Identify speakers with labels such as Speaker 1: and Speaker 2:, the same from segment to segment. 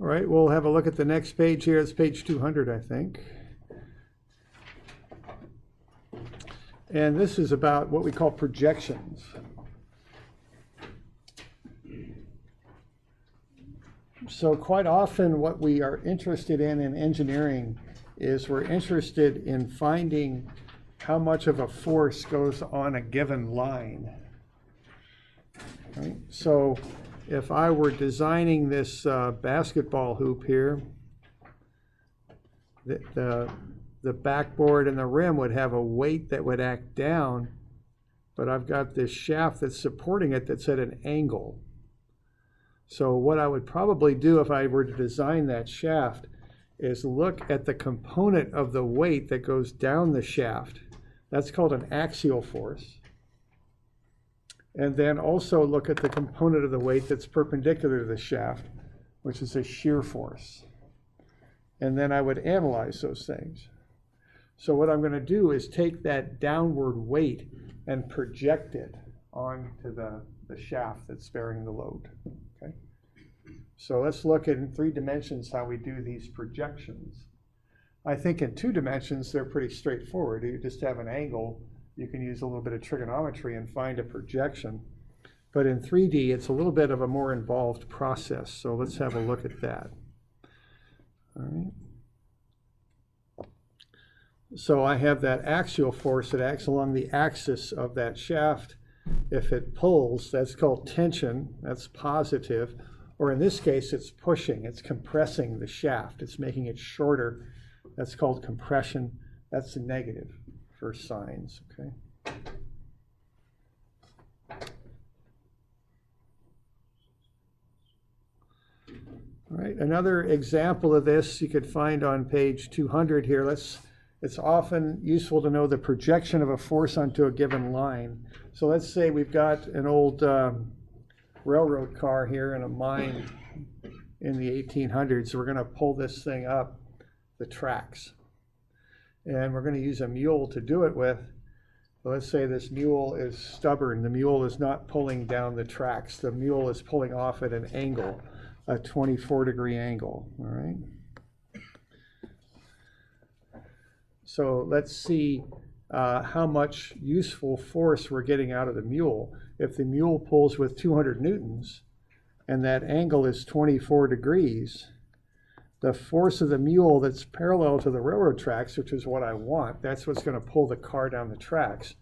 Speaker 1: All right, we'll have a look at the next page here. It's page 200, I think. And this is about what we call projections. So quite often what we are interested in engineering is we're interested in finding how much of a force goes on a given line. Right? So if I were designing this basketball hoop here, the backboard and the rim would have a weight that would act down, but I've got this shaft that's supporting it that's at an angle. So what I would probably do if I were to design that shaft is look at the component of the weight that goes down the shaft. That's called an axial force. And then also look at the component of the weight that's perpendicular to the shaft, which is a shear force. And then I would analyze those things. So what I'm going to do is take that downward weight and project it onto the shaft that's bearing the load. Okay? So let's look in 3 dimensions how we do these projections. I think in 2 dimensions they're pretty straightforward. You just have an angle. You can use a little bit of trigonometry and find a projection. But in 3D it's a little bit of a more involved process. So let's have a look at that. All right. So I have that axial force that acts along the axis of that shaft. If it pulls, that's called tension, that's positive. Or in this case, it's pushing, it's compressing the shaft, it's making it shorter. That's called compression, that's the negative for signs, okay? All right, another example of this you could find on page 200 here. It's often useful to know the projection of a force onto a given line. So let's say we've got an old railroad car here in a mine in the 1800s. We're going to pull this thing up the tracks. And we're going to use a mule to do it with. So let's say this mule is stubborn. The mule is not pulling down the tracks. The mule is pulling off at an angle, a 24-degree angle, all right? So let's see how much useful force we're getting out of the mule. If the mule pulls with 200 newtons and that angle is 24 degrees, the force of the mule that's parallel to the railroad tracks, which is what I want, that's what's going to pull the car down the tracks,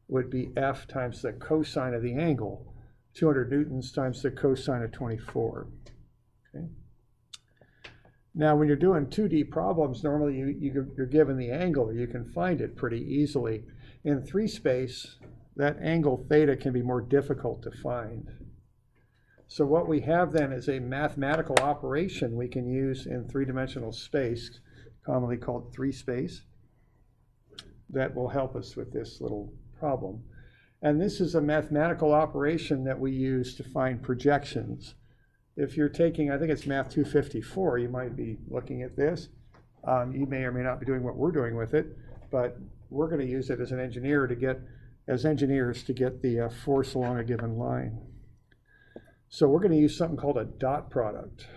Speaker 1: would be F times the cosine of the angle, 200 newtons times the cosine of 24. Okay. Now, when you're doing 2D problems, normally you're given the angle. You can find it pretty easily. In 3 space, that angle theta can be more difficult to find. So what we have then is a mathematical operation we can use in 3-dimensional space, commonly called 3 space, that will help us with this little problem. And this is a mathematical operation that we use to find projections. If you're taking, I think it's Math 254, you might be looking at this. You may or may not be doing what we're doing with it, but we're going to use it as an engineer to get, as engineers, to get the force along a given line. So we're going to use something called a dot product.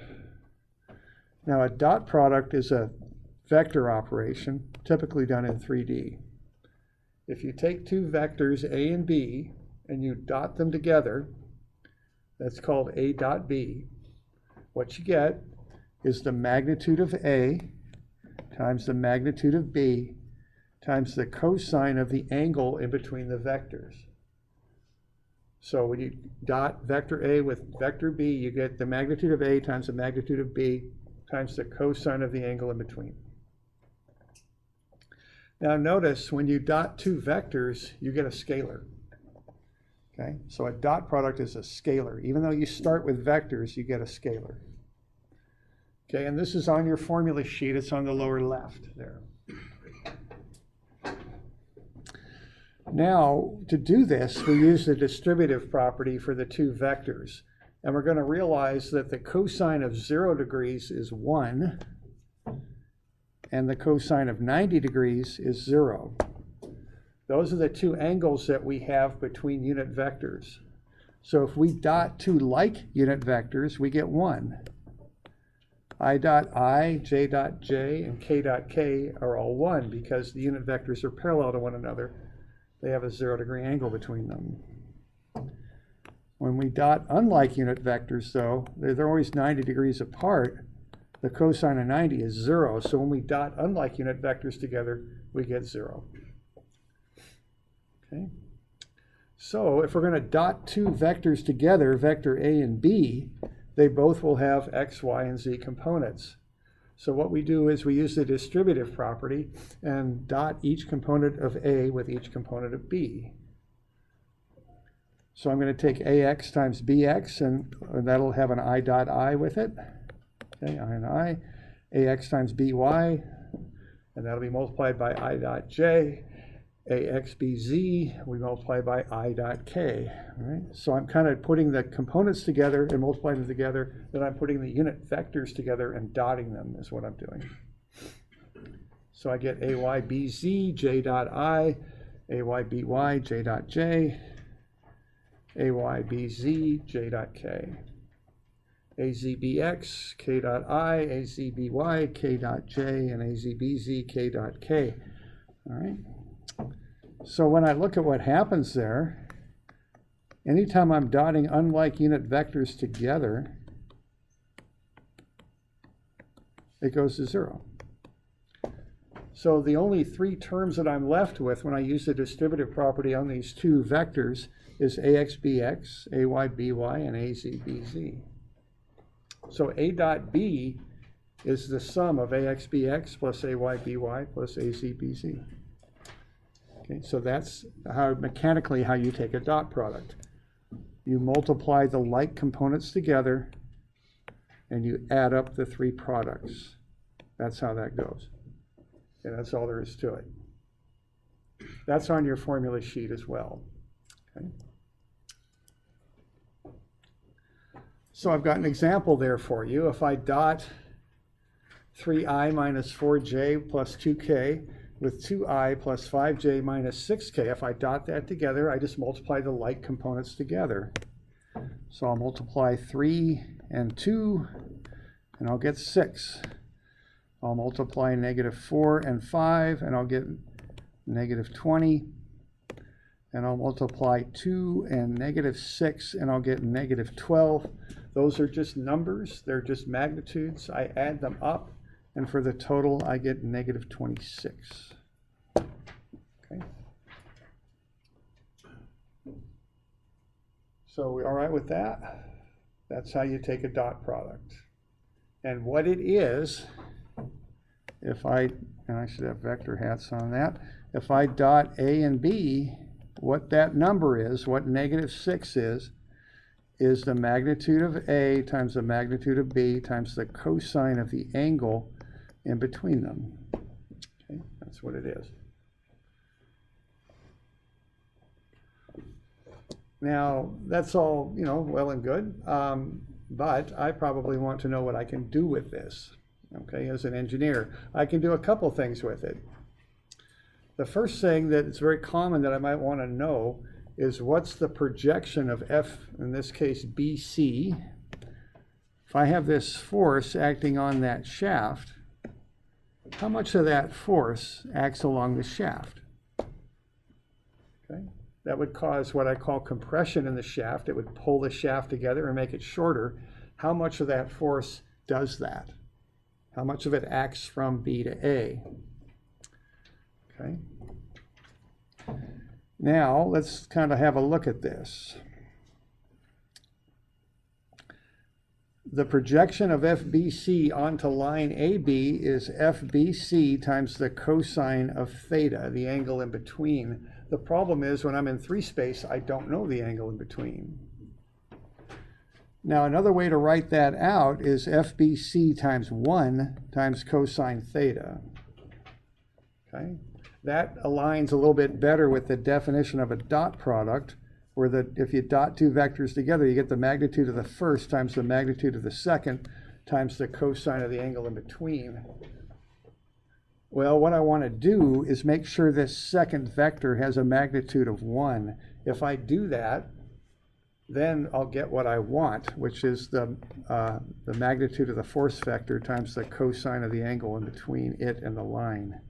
Speaker 1: Now, a dot product is a vector operation, typically done in 3D. If you take 2 vectors, A and B, and you dot them together, that's called A dot B. What you get is the magnitude of A times the magnitude of B times the cosine of the angle in between the vectors. So when you dot vector A with vector B, you get the magnitude of A times the magnitude of B times the cosine of the angle in between. Now notice when you dot 2 vectors, you get a scalar. Okay, so a dot product is a scalar. Even though you start with vectors, you get a scalar. Okay, and this is on your formula sheet. It's on the lower left there. Now, to do this, we use the distributive property for the 2 vectors. And we're going to realize that the cosine of 0 degrees is 1, and the cosine of 90 degrees is 0. Those are the 2 angles that we have between unit vectors. So if we dot 2 like unit vectors, we get 1. I dot I, J dot J, and K dot K are all 1 because the unit vectors are parallel to one another. They have a 0-degree angle between them. When we dot unlike unit vectors, though, they're always 90 degrees apart. The cosine of 90 is 0, so when we dot unlike unit vectors together, we get 0. Okay. So if we're going to dot two vectors together, vector A and B, they both will have x, y, and z components. So what we do is we use the distributive property and dot each component of A with each component of B. So I'm going to take AX times BX, and that'll have an I dot I with it. Okay, I and I. AX times BY, and that'll be multiplied by I dot J. AXBZ, we multiply by I dot K. All right? So I'm kind of putting the components together and multiplying them together. Then I'm putting the unit vectors together and dotting them is what I'm doing. So I get AYBZ, J dot I, AYBY, J dot J, AYBZ, J dot K, AZBX, K dot I, AZBY, K dot J, and AZBZ, K dot K. All right. So when I look at what happens there, anytime I'm dotting unlike unit vectors together, it goes to 0. So the only three terms that I'm left with when I use the distributive property on these two vectors is AXBX, AYBY, and AZBZ. So A dot B is the sum of AXBX plus AYBY plus AZBZ. Okay, so that's how mechanically how you take a dot product. You multiply the like components together and you add up the three products. That's how that goes. And that's all there is to it. That's on your formula sheet as well. Okay. So I've got an example there for you. If I dot 3i minus 4j plus 2k with 2i plus 5j minus 6k, if I dot that together, I just multiply the like components together. So I'll multiply 3 and 2, and I'll get 6. I'll multiply -4 and 5, and I'll get -20. And I'll multiply 2 and -6, and I'll get -12. Those are just numbers. They're just magnitudes. I add them up, and for the total, I get -26. Okay. So we all right with that? That's how you take a dot product. And what it is, if I should have vector hats on that, if I dot A and B, what that number is, what -6 is the magnitude of A times the magnitude of B times the cosine of the angle in between them. Okay, that's what it is. Now, that's all, well and good, but I probably want to know what I can do with this. Okay, as an engineer, I can do a couple things with it. The first thing that is very common that I might want to know is what's the projection of F, in this case BC. If I have this force acting on that shaft, how much of that force acts along the shaft? Okay, that would cause what I call compression in the shaft. It would pull the shaft together and make it shorter. How much of that force does that? How much of it acts from B to A? Okay. Now, let's kind of have a look at this. The projection of FBC onto line AB is FBC times the cosine of theta, the angle in between. The problem is when I'm in 3 space, I don't know the angle in between. Now, another way to write that out is FBC times 1 times cosine theta. Okay? That aligns a little bit better with the definition of a dot product, where if you dot two vectors together, you get the magnitude of the first times the magnitude of the second times the cosine of the angle in between. Well, what I want to do is make sure this second vector has a magnitude of 1. If I do that, then I'll get what I want, which is the magnitude of the force vector times the cosine of the angle in between it and the line.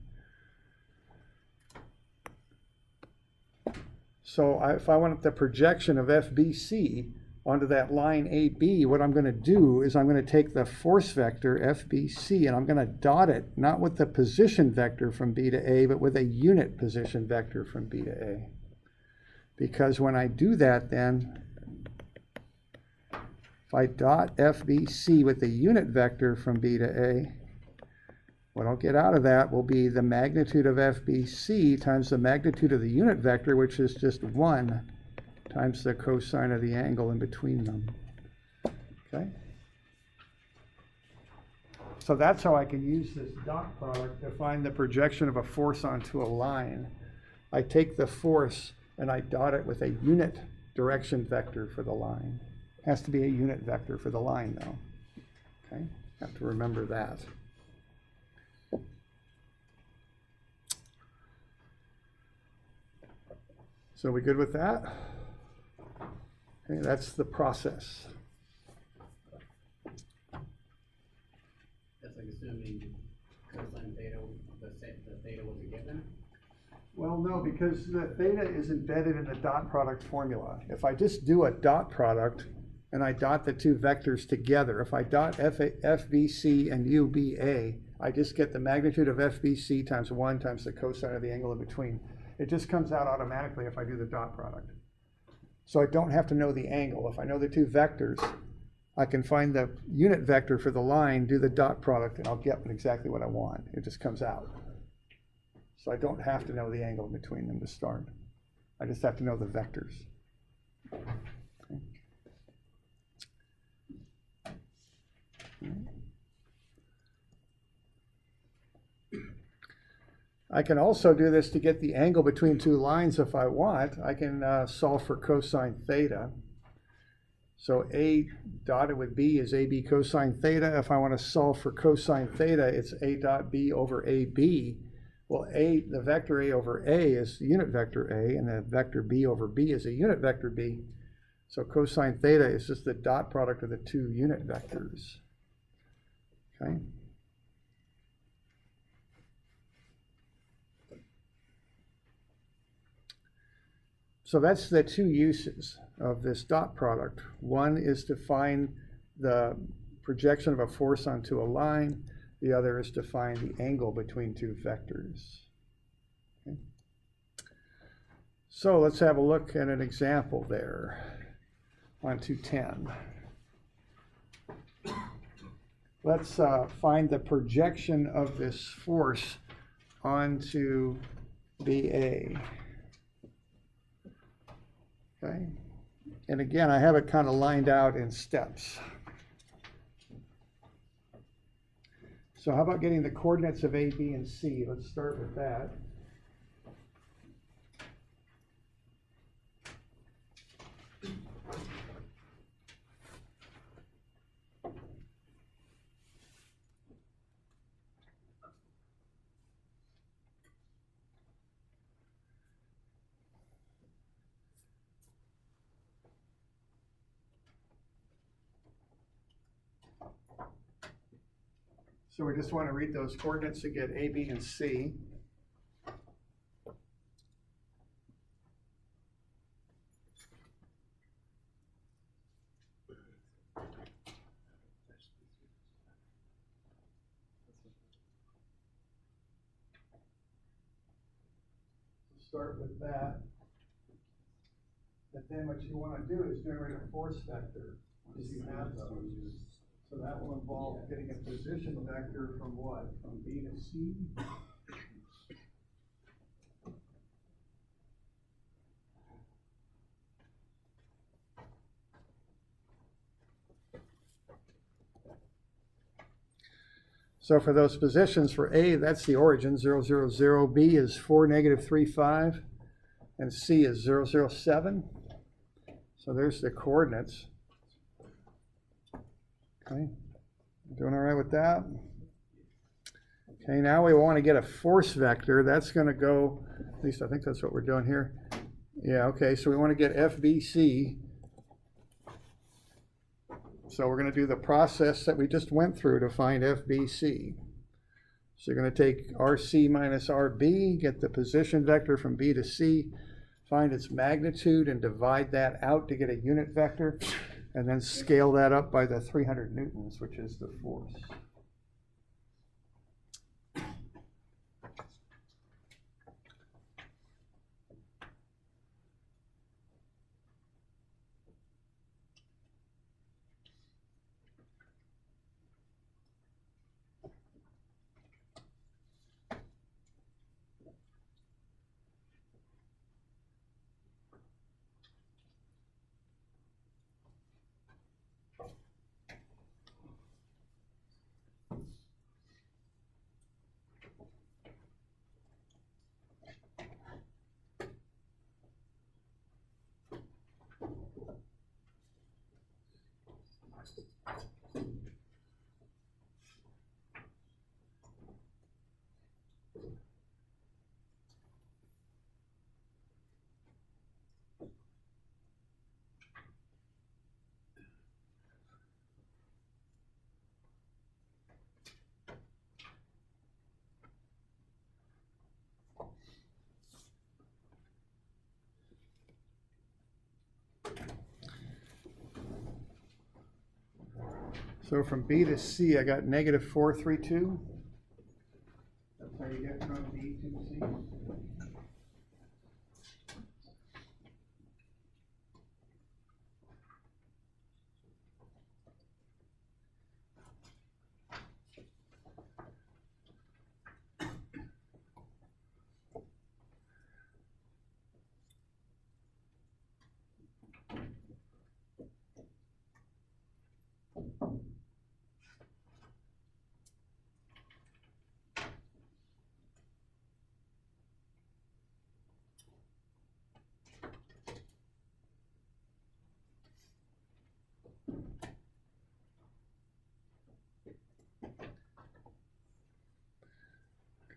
Speaker 1: So if I want the projection of FBC onto that line AB, what I'm going to do is I'm going to take the force vector FBC and I'm going to dot it, not with the position vector from B to A, but with a unit position vector from B to A. Because when I do that, then if I dot FBC with the unit vector from B to A, what I'll get out of that will be the magnitude of FBC times the magnitude of the unit vector, which is just 1 times the cosine of the angle in between them. Okay? So that's how I can use this dot product to find the projection of a force onto a line. I take the force and I dot it with a unit direction vector for the line. It has to be a unit vector for the line, though. Okay? Have to remember that. So are we good with that? Okay, that's the process.
Speaker 2: That's like assuming cosine theta, the theta was a given?
Speaker 1: Well, no, because the theta is embedded in the dot product formula. If I just do a dot product and I dot the two vectors together, if I dot FBC and UBA, I just get the magnitude of FBC times 1 times the cosine of the angle in between. It just comes out automatically if I do the dot product. So I don't have to know the angle. If I know the two vectors, I can find the unit vector for the line, do the dot product, and I'll get exactly what I want. It just comes out. So I don't have to know the angle between them to start. I just have to know the vectors. Okay. I can also do this to get the angle between two lines if I want. I can solve for cosine theta. So A dotted with B is AB cosine theta. If I want to solve for cosine theta, it's A dot B over AB. Well, the vector A over A is the unit vector A, and the vector B over B is a unit vector B. So cosine theta is just the dot product of the two unit vectors. Okay. So that's the two uses of this dot product. One is to find the projection of a force onto a line. The other is to find the angle between two vectors. Okay. So let's have a look at an example there on 210. Let's find the projection of this force onto BA. Okay, and again, I have it kind of lined out in steps. So how about getting the coordinates of A, B, and C? Let's start with that. So we just want to read those coordinates to get A, B, and C. Start with that. But then what you want to do is generate a force vector, because you have those. So that will involve getting a position vector from what? From B to C? So for those positions, for A, that's the origin, 0, 0, 0. B is 4, negative 3, 5. And C is 0, 0, 7. So there's the coordinates. Okay, doing all right with that? Okay, now we want to get a force vector. That's going to go, at least I think that's what we're doing here. Yeah, okay, so we want to get FBC So we're going to do the process that we just went through to find FBC. So you're going to take RC minus RB, get the position vector from B to C, find its magnitude and divide that out to get a unit vector, and then scale that up by the 300 newtons, which is the force. So from B to C, I got negative 432. That's how you get from B to C.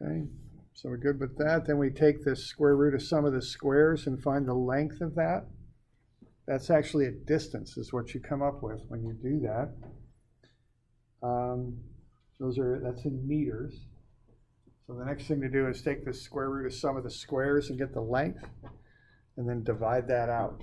Speaker 1: Okay, so we're good with that. Then we take the square root of sum of the squares and find the length of that. That's actually a distance is what you come up with when you do that. That's in meters. So the next thing to do is take the square root of sum of the squares and get the length, and then divide that out.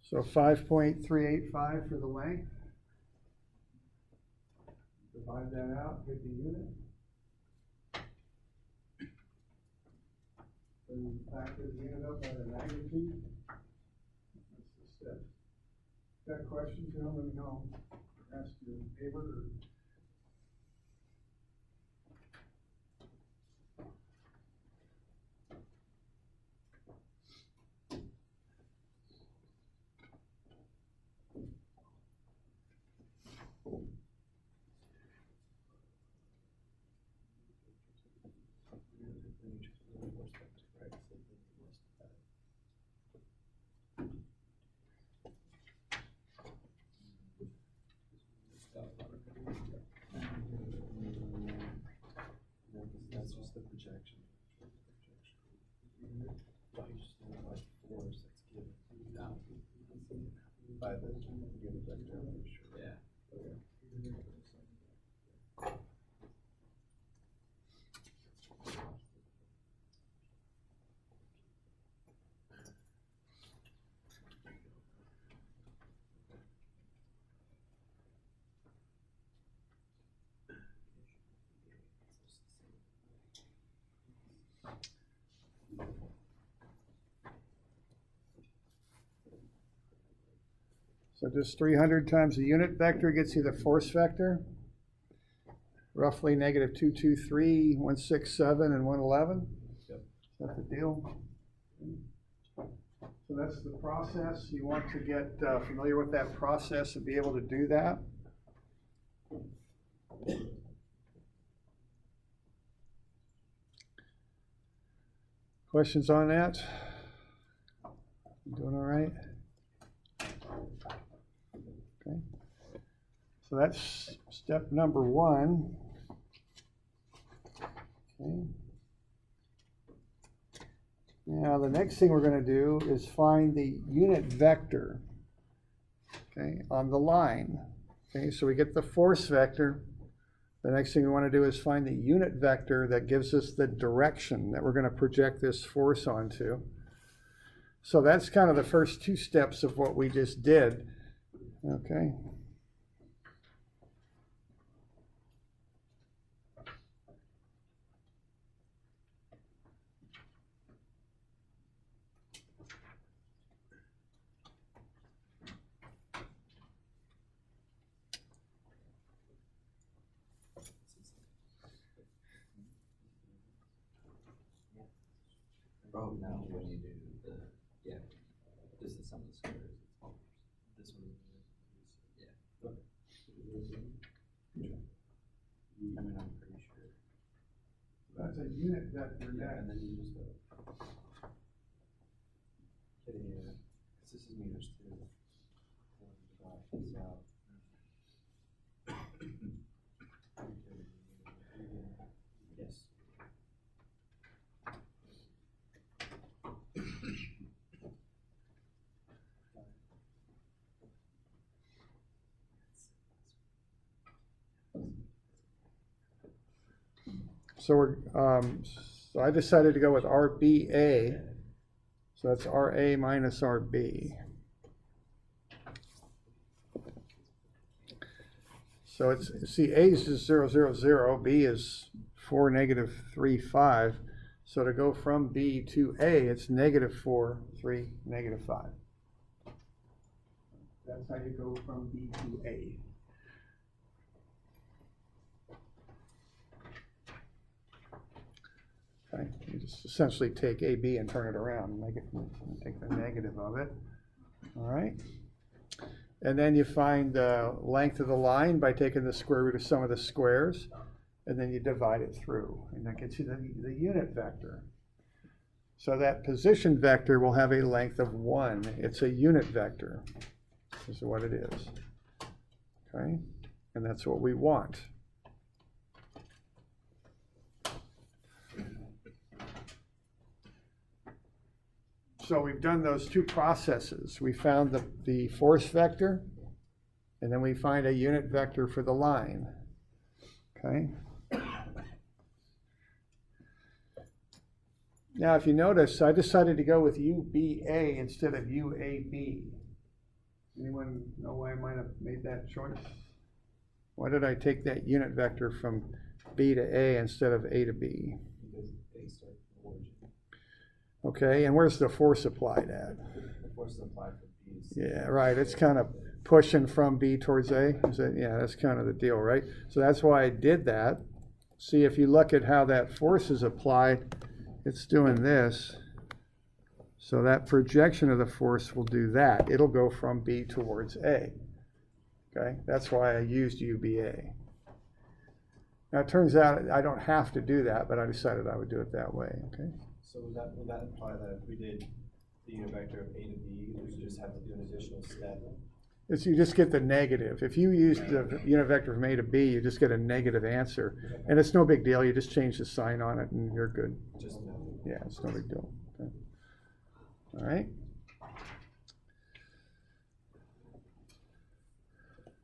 Speaker 1: So 5.385 for the length. Divide that out, get the unit. And factor the unit up by the magnitude. That's the step. Got questions, let me know. Ask your neighbor or So just 300 times the unit vector gets you the force vector. Roughly negative 223, 167, and 111.
Speaker 3: Yep.
Speaker 1: Is that the deal? So that's the process. You want to get familiar with that process and be able to do that. Questions on that? You doing all right? Okay. So that's step number 1. Okay. Now the next thing we're going to do is find the unit vector, okay, on the line. Okay, so we get the force vector. The next thing we want to do is find the unit vector that gives us the direction that we're going to project this force onto. So that's kind of the first 2 steps of what we just did. Okay.
Speaker 3: Oh, no, when you do the, yeah, this is some of the squares. This one, yeah. I mean, I'm pretty sure.
Speaker 1: That's a unit vector.
Speaker 3: Yeah, and then you just go. Yeah, because this is meters too. So. Yes.
Speaker 1: So so I decided to go with RBA. So that's RA minus RB. So it's, see, A is just 0, 0, 0. B is 4, negative 3, 5. So to go from B to A, it's negative 4, 3, negative 5. That's how you go from B to A. Okay, you just essentially take AB and turn it around and take the negative of it. All right. And then you find the length of the line by taking the square root of some of the squares, and then you divide it through, and that gets you the unit vector. So that position vector will have a length of 1. It's a unit vector. This is what it is. Okay, and that's what we want. So we've done those 2 processes. We found the force vector, and then we find a unit vector for the line. Okay. Now, if you notice, I decided to go with UBA instead of UAB. Anyone know why I might have made that choice? Why did I take that unit vector from B to A instead of A to B?
Speaker 3: Because A starts from origin.
Speaker 1: Okay, and where's the force applied at?
Speaker 3: The force is applied for B.
Speaker 1: Yeah, right. It's kind of pushing from B towards A. Is that, yeah, that's kind of the deal, right? So that's why I did that. See, if you look at how that force is applied, it's doing this. So that projection of the force will do that. It'll go from B towards A. Okay, that's why I used UBA. Now it turns out I don't have to do that, but I decided I would do it that way. Okay.
Speaker 4: So would that imply that if we did the unit vector of A to B, we would just have to do an additional step?
Speaker 1: It's, you just get the negative. If you use the unit vector from A to B, you just get a negative answer. And it's no big deal. You just change the sign on it and you're good.
Speaker 4: Just no.
Speaker 1: Yeah, it's no big deal. Okay. All right.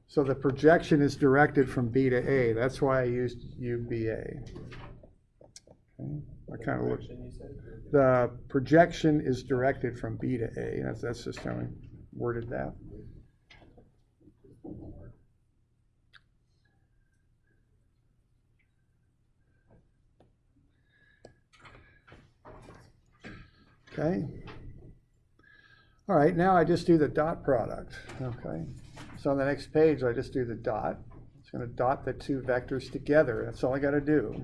Speaker 1: So the projection is directed from B to A. That's why I used UBA. Okay. I kind of looked. The projection is directed from B to A. That's just how I worded that. Okay. All right, now I just do the dot product, okay? So on the next page, I just do the dot. It's gonna dot the two vectors together. That's all I gotta do.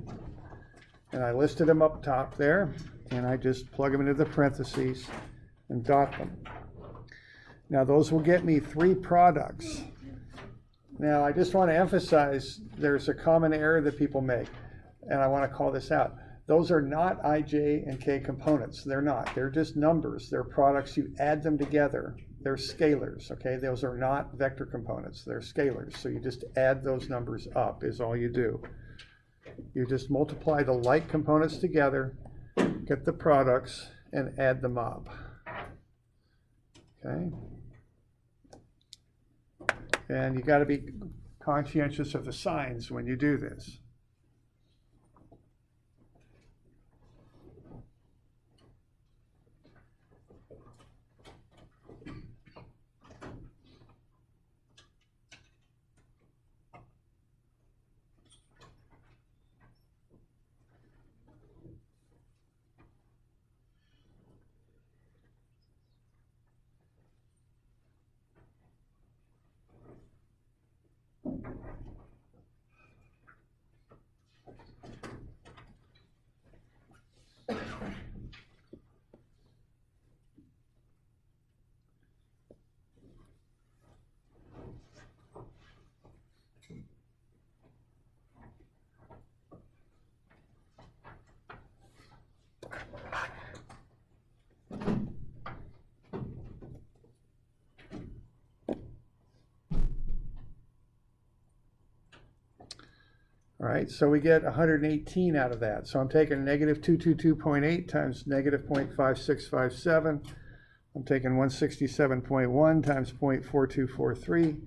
Speaker 1: And I listed them up top there, and I just plug them into the parentheses and dot them. Now those will get me 3 products. Now I just want to emphasize there's a common error that people make, and I want to call this out. Those are not I, J, and K components. They're not. They're just numbers. They're products. You add them together. They're scalars, okay? Those are not vector components. They're scalars. So you just add those numbers up is all you do. You just multiply the like components together, get the products, and add them up, okay? And you got to be conscientious of the signs when you do this. All right, so we get 118 out of that. So I'm taking negative 222.8 times negative 0.5657. I'm taking 167.1 times 0.4243,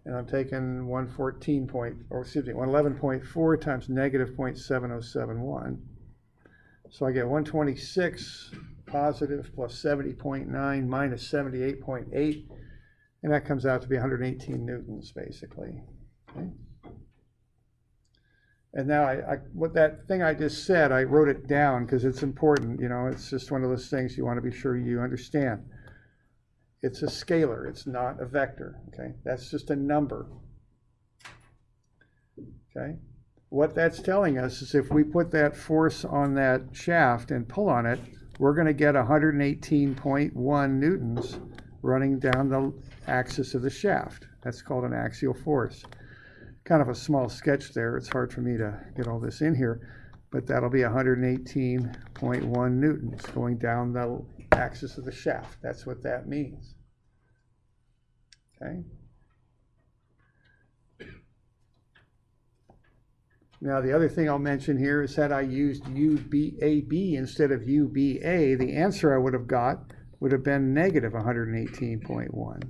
Speaker 1: and I'm taking 111.4 times negative 0.7071. So I get 126 positive plus 70.9 minus 78.8, and that comes out to be 118 newtons, basically. Okay. And now what that thing I just said, I wrote it down because it's important. You know, it's just one of those things you want to be sure you understand. It's a scalar. It's not a vector. Okay, that's just a number. Okay, what that's telling us is if we put that force on that shaft and pull on it, we're going to get 118.1 newtons running down the axis of the shaft. That's called an axial force. Kind of a small sketch there. It's hard for me to get all this in here, but that'll be 118.1 newtons going down the axis of the shaft. That's what that means. Okay. Now the other thing I'll mention here is that I used UBAB instead of UBA. The answer I would have got would have been negative 118.1.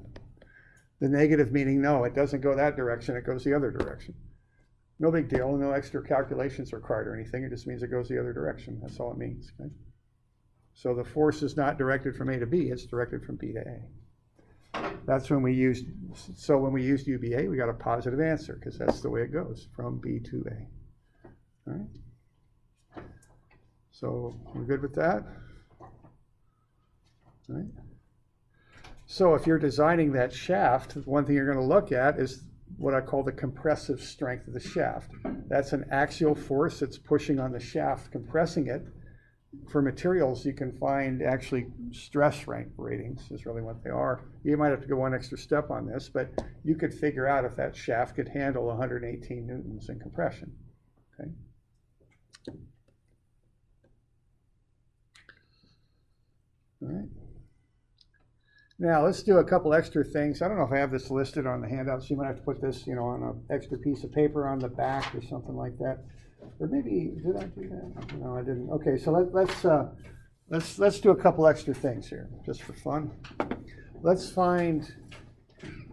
Speaker 1: The negative meaning, no, it doesn't go that direction, it goes the other direction. No big deal, no extra calculations required or anything, it just means it goes the other direction, that's all it means. Okay? So the force is not directed from A to B, it's directed from B to A. That's when we used, so when we used UBA, we got a positive answer, because that's the way it goes, from B to A. All right? So, we're good with that? All right. So if you're designing that shaft, one thing you're going to look at is what I call the compressive strength of the shaft. That's an axial force that's pushing on the shaft, compressing it. For materials, you can find actually stress ratings is really what they are. You might have to go one extra step on this, but you could figure out if that shaft could handle 118 newtons in compression. Okay. All right. Now let's do a couple extra things. I don't know if I have this listed on the handout, so you might have to put this, you know, on an extra piece of paper on the back or something like that. Or maybe, did I do that? No, I didn't. Okay, so let's do a couple extra things here, just for fun. Let's find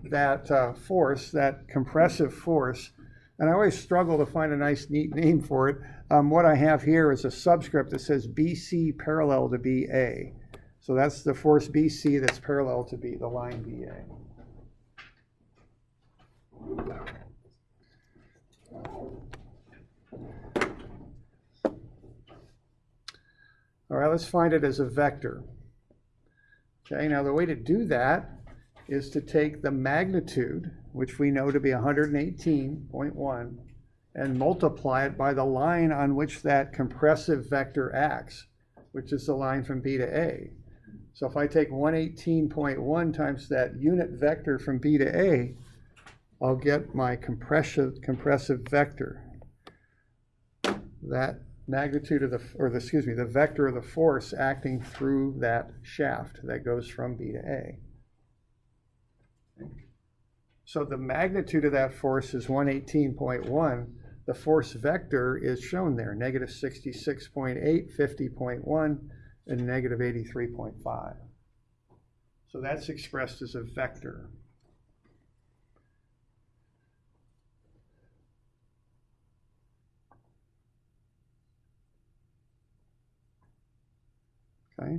Speaker 1: that force, that compressive force, and I always struggle to find a nice, neat name for it. What I have here is a subscript that says BC parallel to BA. So that's the force BC that's parallel to the line BA. All right, let's find it as a vector. Okay, now the way to do that is to take the magnitude, which we know to be 118.1, and multiply it by the line on which that compressive vector acts, which is the line from B to A. So if I take 118.1 times that unit vector from B to A, I'll get my compressive vector. That magnitude of the vector of the force acting through that shaft that goes from B to A. So the magnitude of that force is 118.1. The force vector is shown there, negative 66.8, 50.1, and negative 83.5. So that's expressed as a vector. Okay.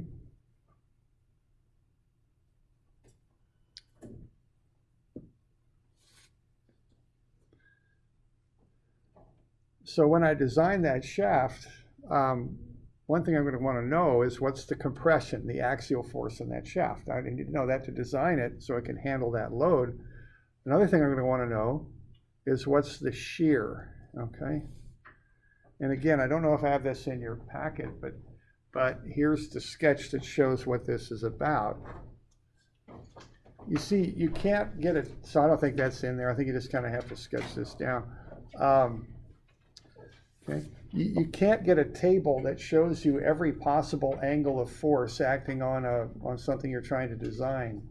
Speaker 1: So when I design that shaft, one thing I'm going to want to know is what's the compression, the axial force in that shaft. I need to know that to design it so it can handle that load. Another thing I'm going to want to know is what's the shear, okay? And again, I don't know if I have this in your packet, but here's the sketch that shows what this is about. You see, you can't get it, so I don't think that's in there. I think you just kind of have to sketch this down. Okay. You can't get a table that shows you every possible angle of force acting on something you're trying to design.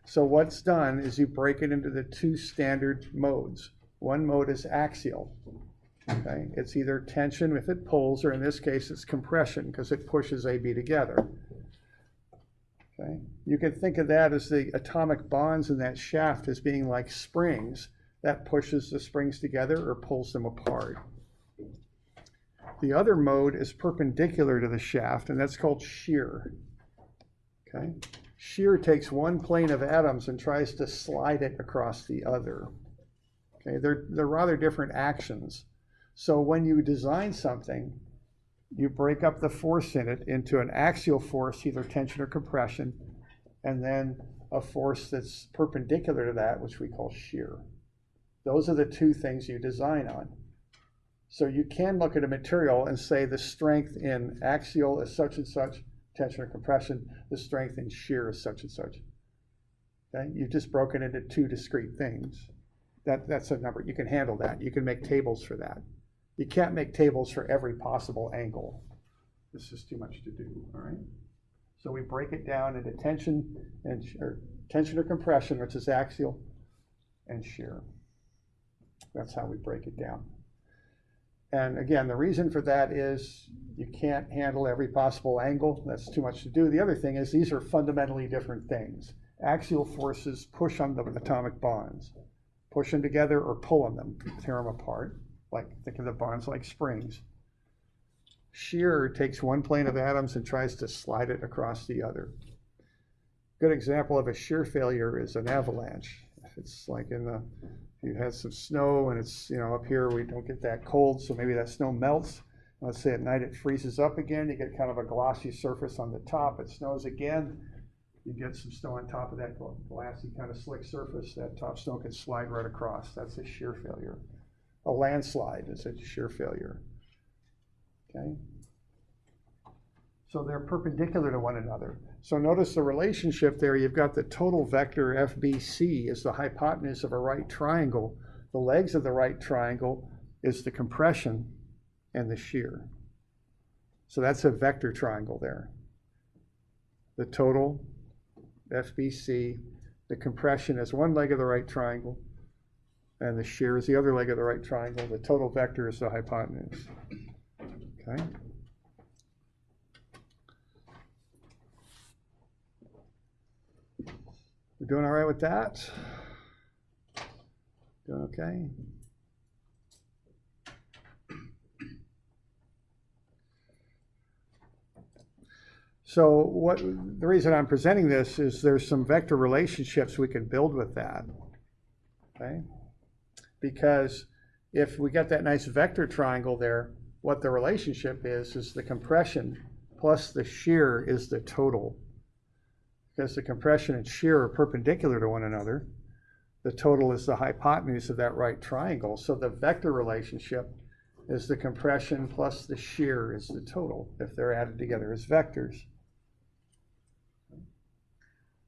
Speaker 1: So what's done is you break it into the two standard modes. One mode is axial. Okay. It's either tension if it pulls, or in this case it's compression because it pushes AB together. Okay. You can think of that as the atomic bonds in that shaft as being like springs that pushes the springs together or pulls them apart. The other mode is perpendicular to the shaft, and that's called shear. Okay? Shear takes one plane of atoms and tries to slide it across the other. Okay? They're rather different actions. So when you design something, you break up the force in it into an axial force, either tension or compression, and then a force that's perpendicular to that, which we call shear. Those are the two things you design on. So you can look at a material and say the strength in axial is such and such, tension or compression, the strength in shear is such and such. Okay? You've just broken into two discrete things. That's a number. You can handle that. You can make tables for that. You can't make tables for every possible angle. This is too much to do, all right? So we break it down into tension or compression, which is axial, and shear. That's how we break it down. And again, the reason for that is you can't handle every possible angle. That's too much to do. The other thing is these are fundamentally different things. Axial forces push on the atomic bonds, push them together or pull on them, tear them apart. Like, think of the bonds like springs. Shear takes one plane of atoms and tries to slide it across the other. Good example of a shear failure is an avalanche. If it's like you had some snow and it's, up here we don't get that cold, so maybe that snow melts. Let's say at night it freezes up again, you get kind of a glossy surface on the top. It snows again, you get some snow on top of that glassy kind of slick surface. That top snow can slide right across. That's a shear failure. A landslide is a shear failure. Okay? So they're perpendicular to one another. So notice the relationship there. You've got the total vector FBC is the hypotenuse of a right triangle. The legs of the right triangle is the compression and the shear. So that's a vector triangle there. The total FBC, the compression is one leg of the right triangle, and the shear is the other leg of the right triangle. The total vector is the hypotenuse. Okay? We're doing all right with that? Doing okay? So the reason I'm presenting this is there's some vector relationships we can build with that. Okay? Because if we got that nice vector triangle there, what the relationship is the compression plus the shear is the total. because the compression and shear are perpendicular to one another. The total is the hypotenuse of that right triangle. So the vector relationship is the compression plus the shear is the total if they're added together as vectors.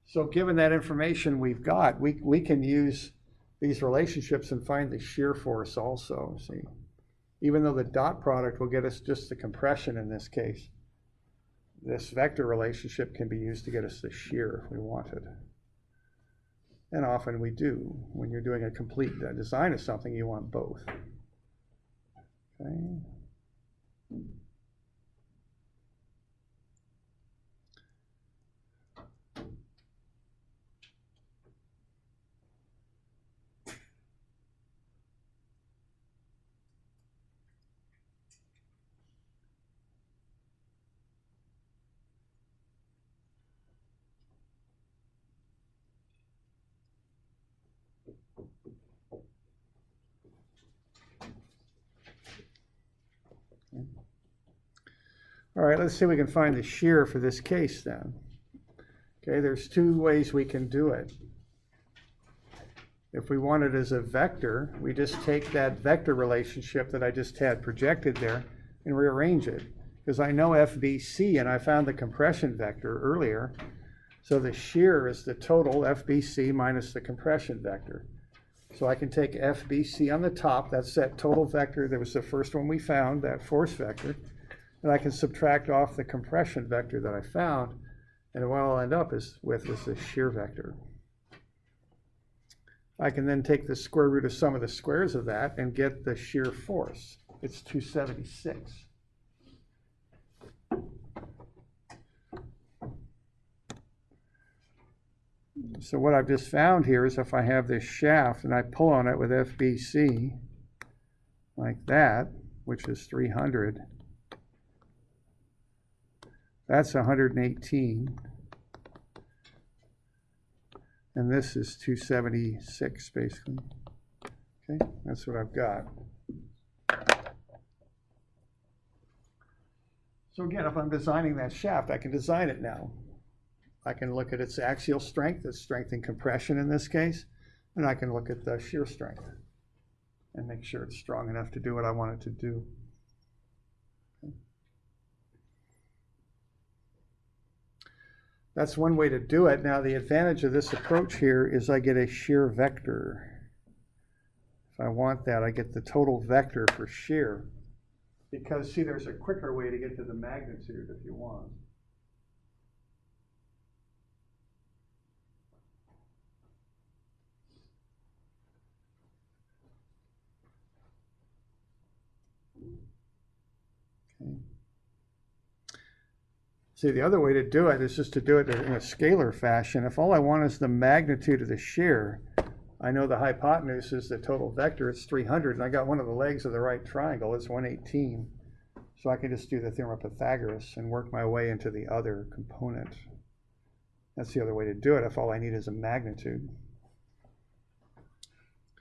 Speaker 1: So given that information we've got, we can use these relationships and find the shear force also. See, even though the dot product will get us just the compression in this case, this vector relationship can be used to get us the shear if we wanted. And often we do. When you're doing a complete design of something, you want both. Okay. All right, let's see if we can find the shear for this case then. Okay, there's two ways we can do it. If we want it as a vector, we just take that vector relationship that I just had projected there and rearrange it. Because I know FBC and I found the compression vector earlier. So the shear is the total FBC minus the compression vector. So I can take FBC on the top, that's that total vector, that was the first one we found, that force vector. And I can subtract off the compression vector that I found, and what I'll end up with is the shear vector. I can then take the square root of sum of the squares of that and get the shear force. It's 276. So what I've just found here is if I have this shaft and I pull on it with FBC like that, which is 300, that's 118. And this is 276 basically. Okay, that's what I've got. So again, if I'm designing that shaft, I can design it now. I can look at its axial strength, its strength and compression in this case, and I can look at the shear strength and make sure it's strong enough to do what I want it to do. Okay. That's one way to do it. Now the advantage of this approach here is I get a shear vector. If I want that, I get the total vector for shear. Because see, there's a quicker way to get to the magnitude if you want. Okay. See, the other way to do it is just to do it in a scalar fashion. If all I want is the magnitude of the shear, I know the hypotenuse is the total vector, it's 300, and I got one of the legs of the right triangle, it's 118. So I can just do the theorem of Pythagoras and work my way into the other component. That's the other way to do it if all I need is a magnitude.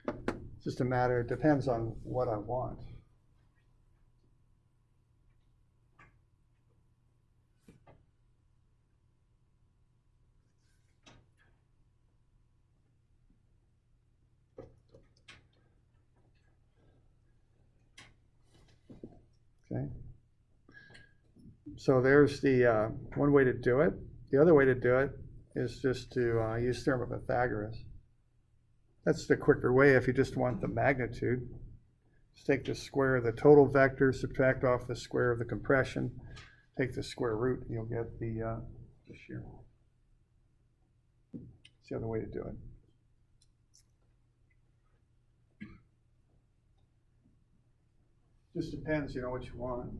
Speaker 1: It's just a matter, it depends on what I want. Okay. So there's the one way to do it. The other way to do it is just to use theorem of Pythagoras. That's the quicker way if you just want the magnitude. Just take the square of the total vector, subtract off the square of the compression, take the square root, and you'll get the shear. It's the other way to do it. Just depends, what you want.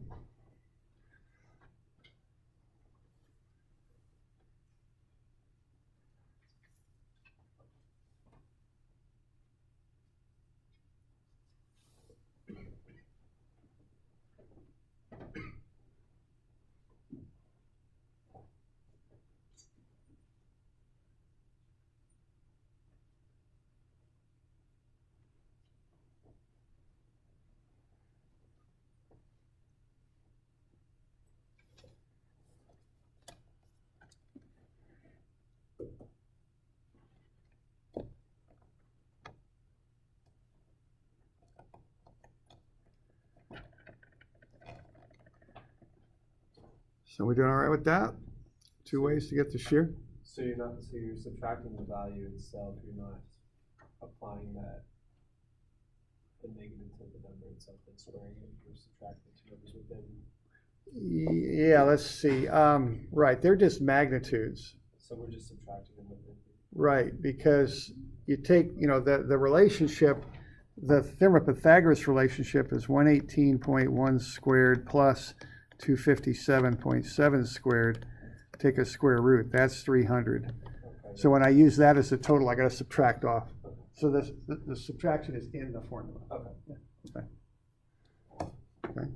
Speaker 1: So we doing all right with that? 2 ways to get the shear?
Speaker 4: So you're subtracting the value itself, you're not applying the negative to the number itself and squaring it, you're subtracting the two numbers within.
Speaker 1: Yeah, let's see. Right, they're just magnitudes.
Speaker 4: So we're just subtracting them within.
Speaker 1: Right, because you take, the relationship, the thermopythagoras relationship is 118.1 squared plus 257.7 squared. Take a square root, that's 300.
Speaker 4: Okay.
Speaker 1: So when I use that as a total, I got to subtract off. So the subtraction is in the formula.
Speaker 4: Okay.
Speaker 1: Okay.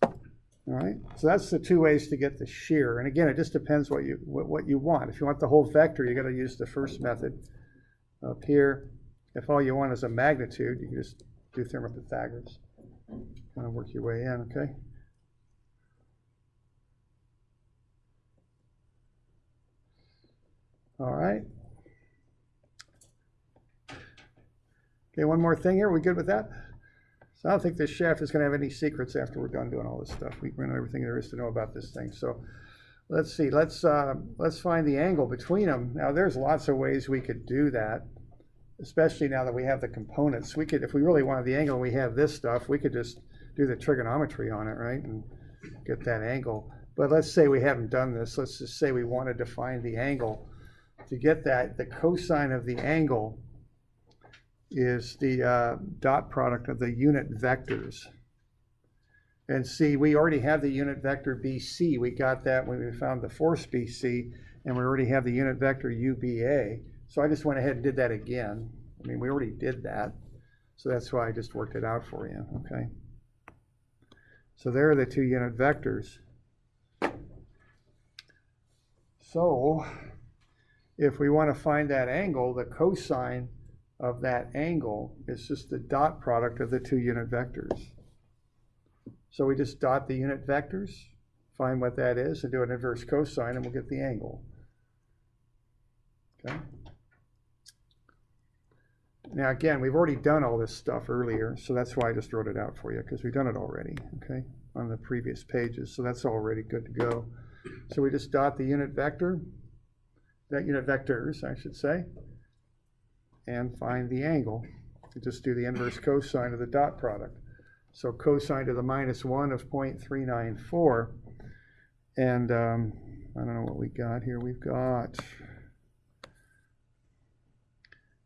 Speaker 1: All right, so that's the 2 ways to get the shear. And again, it just depends what you want. If you want the whole vector, you got to use the first method. Up here, if all you want is a magnitude, you can just do thermopythagoras. Kind of work your way in, okay? All right. Okay, one more thing here. We good with that? So I don't think this shaft is going to have any secrets after we're done doing all this stuff. We know everything there is to know about this thing. So let's see. Let's find the angle between them. Now, there's lots of ways we could do that, especially now that we have the components. We could, if we really wanted the angle and we have this stuff, we could just do the trigonometry on it, right, and get that angle. But let's say we haven't done this. Let's just say we wanted to find the angle. To get that, the cosine of the angle is the dot product of the unit vectors. And see, we already have the unit vector BC. We got that when we found the force BC, and we already have the unit vector UBA. So I just went ahead and did that again. I mean, we already did that. So that's why I just worked it out for you, okay? So there are the 2 unit vectors. So if we want to find that angle, the cosine of that angle is just the dot product of the 2 unit vectors. So we just dot the unit vectors, find what that is, and do an inverse cosine, and we'll get the angle. Okay. Now again, we've already done all this stuff earlier, so that's why I just wrote it out for you, because we've done it already, okay, on the previous pages. So that's already good to go. So we just dot the unit vector, that unit vectors, I should say, and find the angle. You just do the inverse cosine of the dot product. So cosine to the -1 of 0.394. And I don't know what we got here. We've got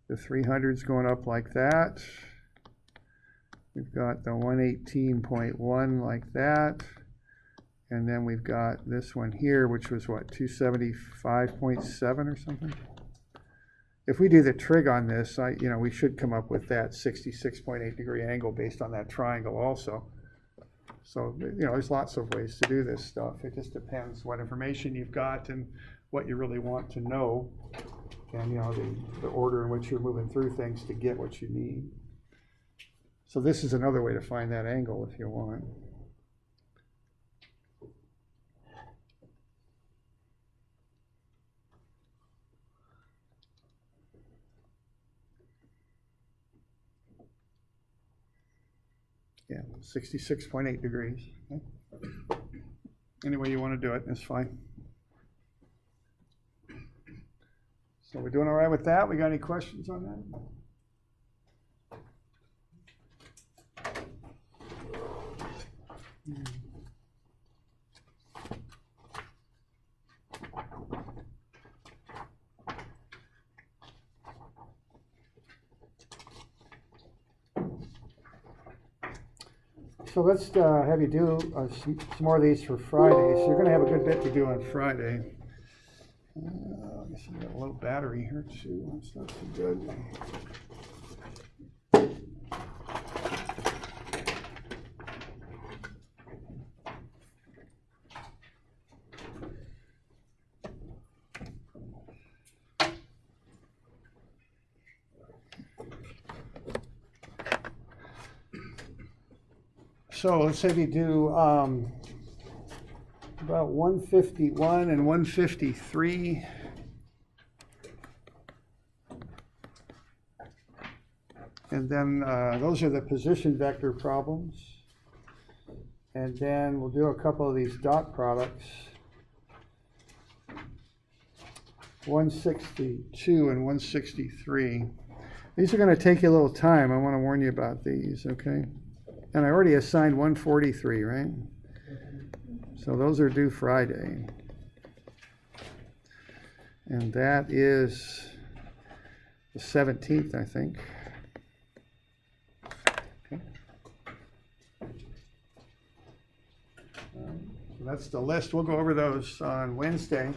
Speaker 1: the 300s going up like that. We've got the 118.1 like that. And then we've got this one here, which was what, 275.7 or something? If we do the trig on this, we should come up with that 66.8 degree angle based on that triangle also. So, there's lots of ways to do this stuff. It just depends what information you've got and what you really want to know, and, the order in which you're moving through things to get what you need. So this is another way to find that angle if you want. Yeah, 66.8 degrees. Okay. Any way you want to do it is fine. So we're doing all right with that? We got any questions on that? So let's have you do some more of these for Friday. So you're going to have a good bit to do on Friday. I guess I've got a low battery here too. That's not too good. So let's have you do about 151 and 153. And then those are the position vector problems. And then we'll do a couple of these dot products. 162 and 163. These are going to take you a little time. I want to warn you about these, okay? And I already assigned 143, right? So those are due Friday. And that is the 17th, I think. Okay. So that's the list. We'll go over those on Wednesday.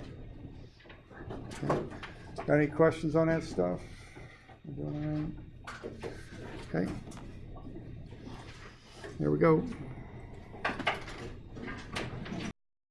Speaker 1: Okay. Got any questions on that stuff? You doing all right? Okay. There we go.